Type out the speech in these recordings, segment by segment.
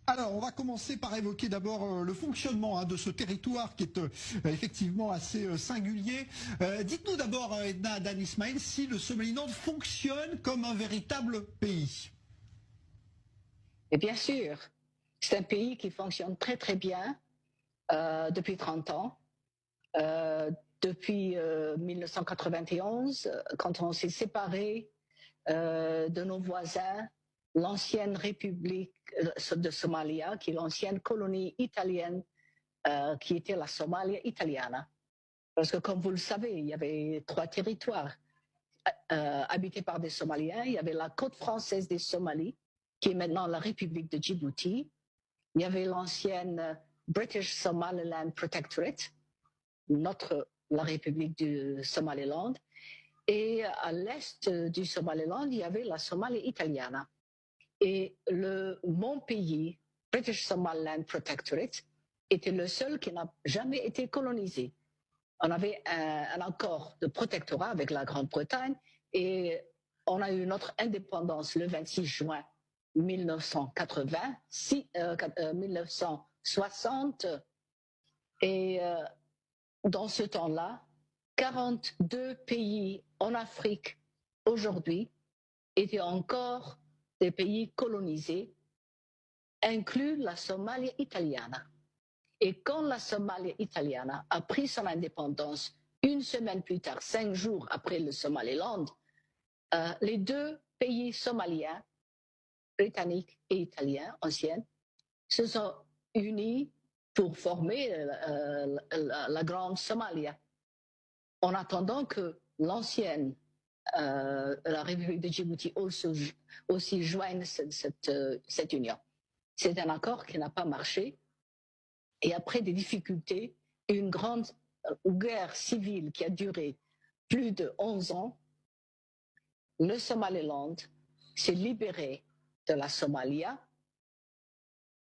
Alors, on va commencer par évoquer d'abord le fonctionnement de ce territoire qui est effectivement assez singulier. Dites-nous d'abord, Edna Adan Ismail, si le Somaliland fonctionne comme un véritable pays. Et bien sûr, c'est un pays qui fonctionne très très bien depuis 30 ans. Depuis 1991, quand on s'est séparé de nos voisins, l'ancienne République de Somalia, qui est l'ancienne colonie italienne, qui était la Somalia italiana. Parce que comme vous le savez, il y avait 3 territoires habités par des Somaliens. Il y avait la côte française des Somalies, qui est maintenant la République de Djibouti. Il y avait l'ancienne British Somaliland Protectorate, la République du Somaliland. Et à l'est du Somaliland, il y avait la Somalie italiana. Et mon pays, British Somaliland Protectorate, était le seul qui n'a jamais été colonisé. On avait un accord de protectorat avec la Grande-Bretagne et on a eu notre indépendance le 26 juin 1960. Et dans ce temps-là, 42 pays en Afrique aujourd'hui étaient encore des pays colonisés, inclus la Somalie italiana. Et quand la Somalie italiana a pris son indépendance, une semaine plus tard, 5 jours après le Somaliland, les 2 pays somaliens, britanniques et italiens, anciens, se sont unis pour former la Grande Somalia, en attendant que l'ancienne, la République de Djibouti aussi joigne cette union. C'est un accord qui n'a pas marché. Et après des difficultés, une grande guerre civile qui a duré plus de 11 ans, le Somaliland s'est libéré de la Somalia,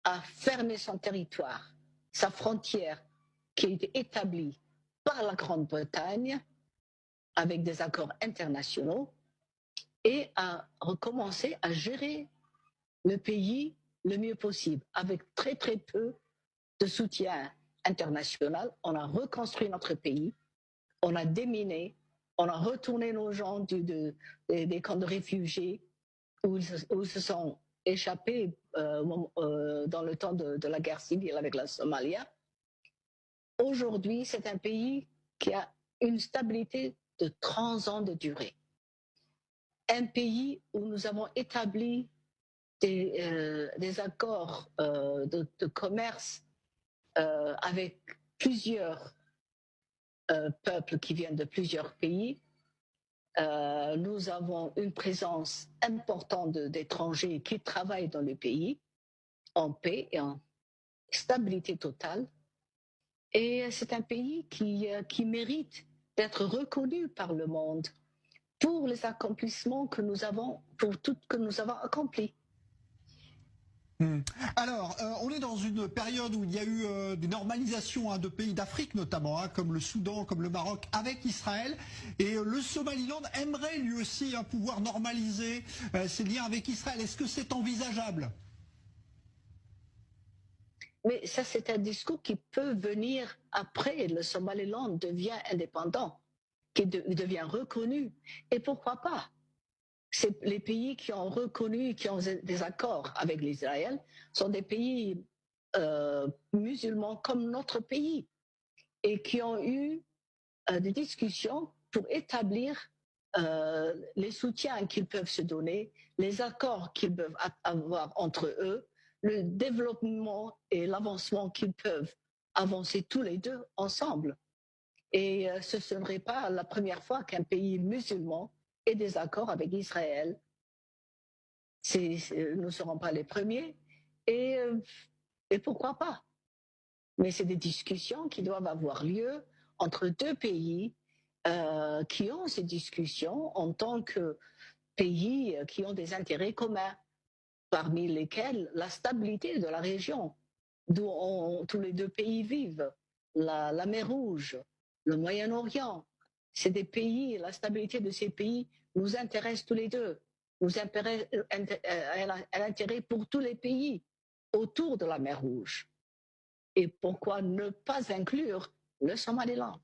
a fermé son territoire, sa frontière qui a été établie par la Grande-Bretagne avec des accords internationaux et a recommencé à gérer le pays le mieux possible avec très très peu de soutien international. On a reconstruit notre pays, on a déminé, on a retourné nos gens des camps de réfugiés où ils se sont échappés dans le temps de la guerre civile avec la Somalie. Aujourd'hui, c'est un pays qui a une stabilité de 30 ans de durée. Un pays où nous avons établi des accords de commerce avec plusieurs peuples qui viennent de plusieurs pays. Nous avons une présence importante d'étrangers qui travaillent dans le pays en paix et en stabilité totale. Et c'est un pays qui mérite d'être reconnu par le monde pour les accomplissements que nous avons, pour tout que nous avons accompli. Alors, on est dans une période où il y a eu des normalisations de pays d'Afrique notamment, comme le Soudan, comme le Maroc, avec Israël. Et le Somaliland aimerait lui aussi pouvoir normaliser ses liens avec Israël. Est-ce que c'est envisageable ? Mais ça, c'est un discours qui peut venir après le Somaliland devient indépendant, qui devient reconnu. Et pourquoi pas ? C'est les pays qui ont reconnu, qui ont des accords avec l'Israël, sont des pays musulmans comme notre pays et qui ont eu des discussions pour établir les soutiens qu'ils peuvent se donner, les accords qu'ils peuvent avoir entre eux, le développement et l'avancement qu'ils peuvent avancer tous les deux ensemble. Et ce ne serait pas la première fois qu'un pays musulman ait des accords avec Israël. Nous ne serons pas les premiers. Et pourquoi pas ? Mais c'est des discussions qui doivent avoir lieu entre 2 pays qui ont ces discussions en tant que pays qui ont des intérêts communs, parmi lesquels la stabilité de la région, d'où tous les 2 pays vivent, la mer Rouge, le Moyen-Orient. C'est des pays, la stabilité de ces pays nous intéresse tous les 2, nous intéresse un intérêt pour tous les pays. autour de la mer Rouge. Et pourquoi ne pas inclure le Somaliland?